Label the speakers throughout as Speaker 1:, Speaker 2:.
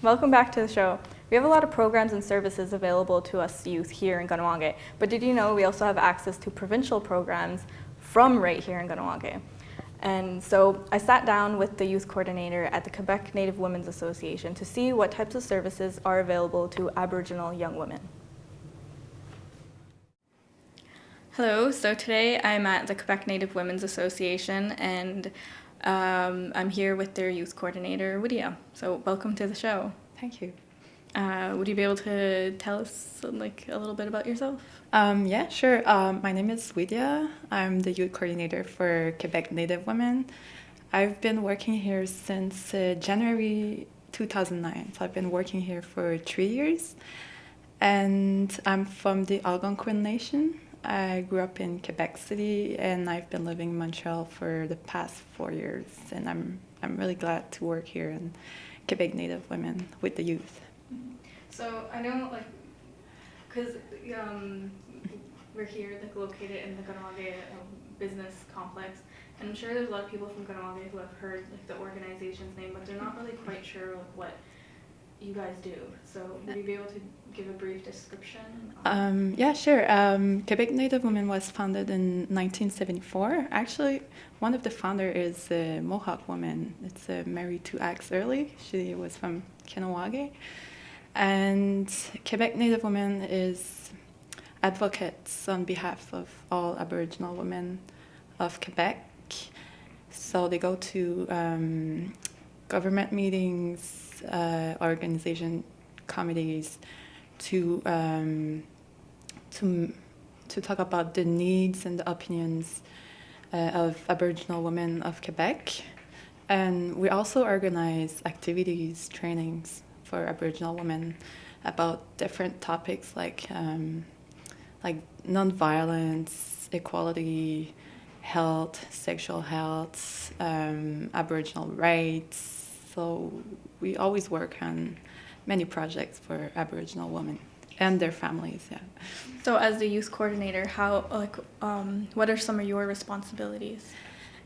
Speaker 1: Welcome back to the show. We have a lot of programs and services available to us youth here in Kahnawake, but did you know we also have access to provincial programs from right here in Kahnawake? And so I sat down with the youth coordinator at the Quebec Native Women's Association to see what types of services are available to Aboriginal young women. Hello, so today I'm at the Quebec Native Women's Association and I'm here with their youth coordinator, Widia. So welcome to the show.
Speaker 2: Thank you.
Speaker 1: Would you be able to tell us a little bit about yourself?
Speaker 2: Yeah, sure. My name is Widia. I'm the youth coordinator for Quebec Native Women. I've been working here since January 2009. So I've been working here for 3 years. And I'm from the Algonquin Nation. I grew up in Quebec City and I've been living in Montreal for the past 4 years. And I'm really glad to work here in Quebec Native Women with the youth.
Speaker 1: So I know, because we're here, located in the Kahnawake business complex, and I'm sure there's a lot of people from Kahnawake who have heard the organization's name, but they're not really quite sure what you guys do. So would you be able to give a brief description?
Speaker 2: Yeah, sure. Quebec Native Women was founded in 1974. Actually, one of the founders is a Mohawk woman. It's Mary to Axe Early. She was from Kahnawake. And Quebec Native Women is advocates on behalf of all Aboriginal women of Quebec. So they go to government meetings, organization committees to talk about the needs and the opinions of Aboriginal women of Quebec. And we also organize activities, trainings for Aboriginal women about different topics like nonviolence, equality, health, sexual health, Aboriginal rights. So we always work on many projects for Aboriginal women and their families. Yeah.
Speaker 1: So as the youth coordinator, what are some of your responsibilities?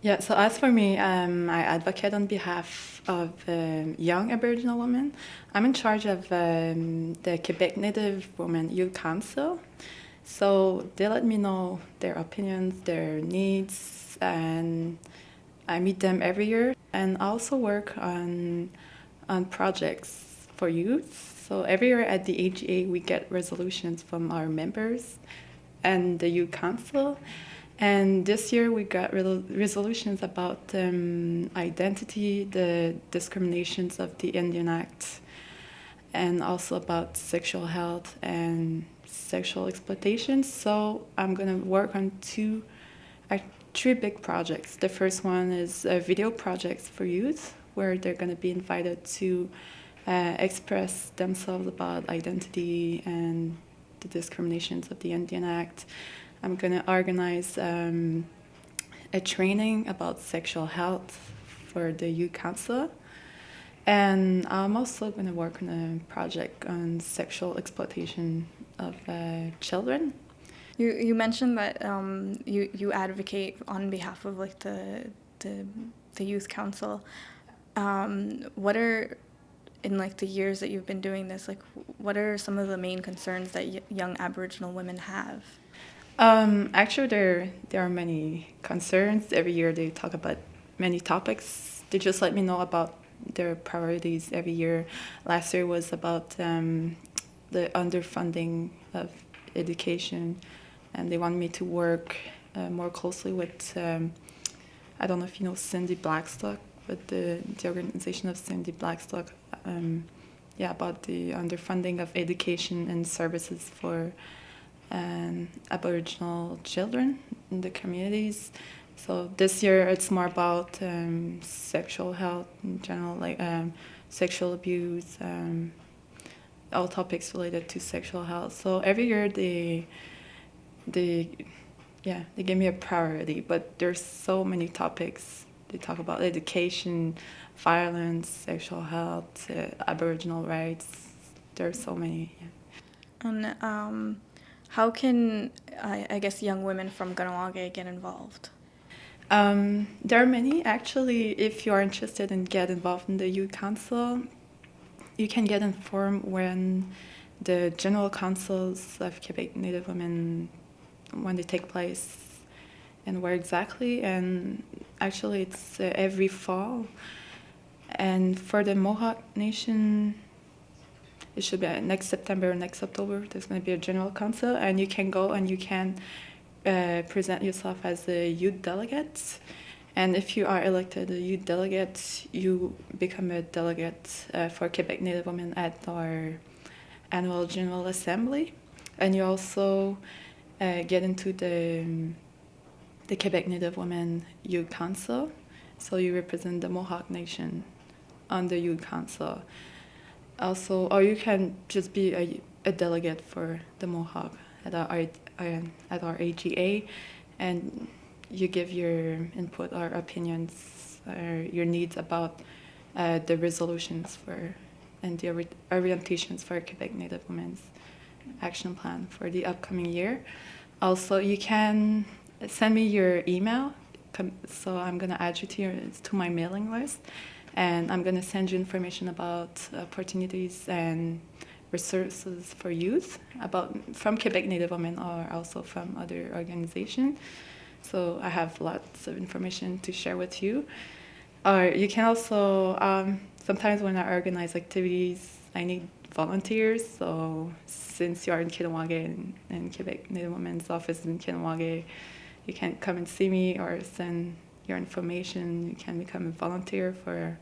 Speaker 2: Yeah, so as for me, I advocate on behalf of young Aboriginal women. I'm in charge of the Quebec Native Women Youth Council. So they let me know their opinions, their needs, and I meet them every year. And I also work on projects for youth. So every year at the AGA, we get resolutions from our members and the youth council. And this year we got resolutions about identity, the discriminations of the Indian Act, and also about sexual health and sexual exploitation. So I'm going to work on three big projects. The first one is video projects for youth, where they're going to be invited to express themselves about identity and the discriminations of the Indian Act. I'm going to organize a training about sexual health for the youth council. And I'm also going to work on a project on sexual exploitation of children.
Speaker 1: You mentioned that you advocate on behalf of the youth council. What are, in the years that you've been doing this, what are some of the main concerns that young Aboriginal women have?
Speaker 2: Actually, there are many concerns. Every year they talk about many topics. They just let me know about their priorities every year. Last year was about the underfunding of education, and they want me to work more closely with, I don't know if you know Cindy Blackstock, but the organization of Cindy Blackstock, about the underfunding of education and services for Aboriginal children in the communities. So this year it's more about sexual health in general, sexual abuse, all topics related to sexual health. So every year they give me a priority, but there's so many topics. They talk about education, violence, sexual health, Aboriginal rights. There's so many. Yeah.
Speaker 1: And how can, I guess, young women from Kahnawake get involved?
Speaker 2: There are many, actually. If you are interested in get involved in the youth council, you can get informed when the general councils of Quebec Native Women, when they take place and where exactly. And actually it's every fall. And for the Mohawk Nation, it should be next September or next October. There's going to be a general council, and you can go and you can present yourself as a youth delegate. And if you are elected a youth delegate, you become a delegate for Quebec Native Women at our annual General Assembly. And you also get into the Quebec Native Women Youth Council. So you represent the Mohawk Nation on the Youth Council. Also, or you can just be a delegate for the Mohawk at our AGA, and you give your input or opinions or your needs about the resolutions for and the orientations for Quebec Native Women's Action Plan for the upcoming year. Also, you can send me your email. So I'm going to add you to my mailing list, and I'm going to send you information about opportunities and resources for youth from Quebec Native Women or also from other organizations. So I have lots of information to share with you. Or you can also, sometimes when I organize activities, I need volunteers. So since you are in Kinawage and Quebec Native Women's office is in Kinawage, you can come and see me or send your information. You can become a volunteer for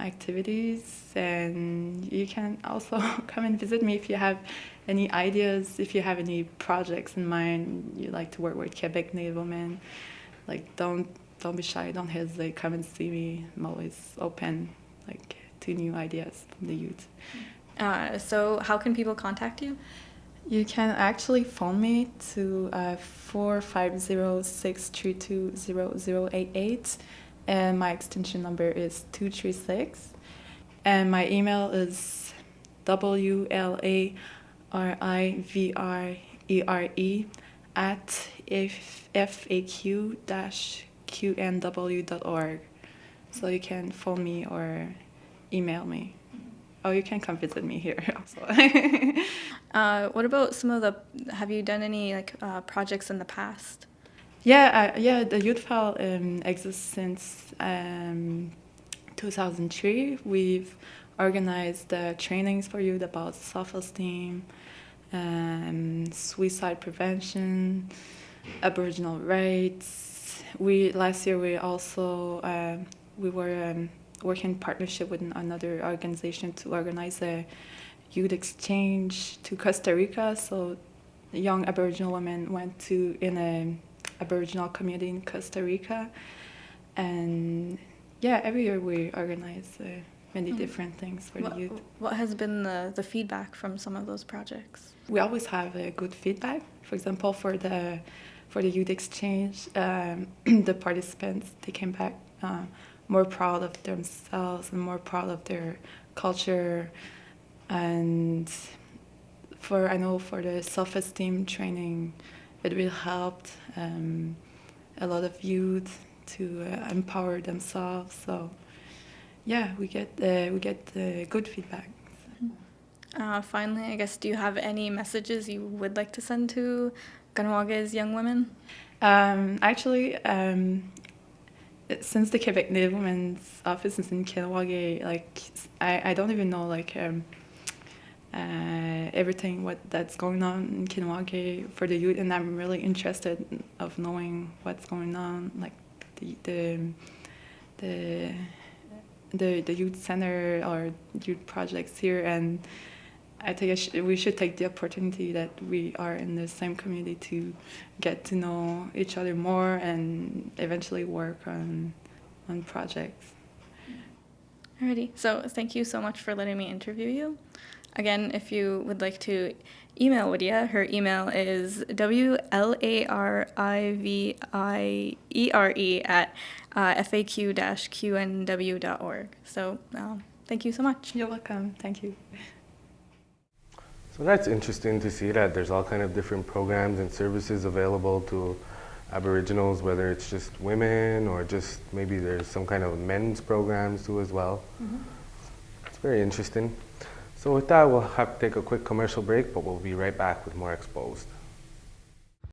Speaker 2: activities, and you can also come and visit me if you have any ideas, if you have any projects in mind you like to work with Quebec Native Women. Like, don't be shy, don't hesitate, come and see me. I'm always open to new ideas from the youth.
Speaker 1: So how can people contact you?
Speaker 2: You can actually phone me to 450-632-0088, and my extension number is 236. And my email is wlarivrre@faq-qnw.org. So you can phone me or email me. Oh, you can come visit me here also.
Speaker 1: What about have you done any projects in the past?
Speaker 2: Yeah, the Youth File exists since 2003. We've organized trainings for youth about self-esteem, suicide prevention, Aboriginal rights. Last year we also we were working in partnership with another organization to organize a youth exchange to Costa Rica. So young Aboriginal women went in an Aboriginal community in Costa Rica. And yeah, every year we organize many different things for the youth. What
Speaker 1: has been the feedback from some of those projects?
Speaker 2: We always have good feedback. For example, for the youth exchange, the participants, they came back more proud of themselves and more proud of their culture. And I know for the self-esteem training, it really helped a lot of youth to empower themselves. So yeah, we get good feedback.
Speaker 1: Finally, I guess, do you have any messages you would like to send to Kanewage's young women?
Speaker 2: Actually, since the Quebec Native Women's office is in Kinawage, I don't even know everything that's going on in Kinawage for the youth, and I'm really interested of knowing what's going on, the youth center or youth projects here. And I think we should take the opportunity that we are in the same community to get to know each other more and eventually work on projects.
Speaker 1: Alrighty, so thank you so much for letting me interview you. Again, if you would like to email Lydia, her email is wlarivrere@faq-qnw.org. So thank you so much.
Speaker 2: You're welcome. Thank you.
Speaker 3: So that's interesting to see that there's all kind of different programs and services available to Aboriginals, whether it's just women or just maybe there's some kind of men's programs too as well.
Speaker 1: Mm-hmm.
Speaker 3: It's very interesting. So with that, we'll have to take a quick commercial break, but we'll be right back with more Exposed.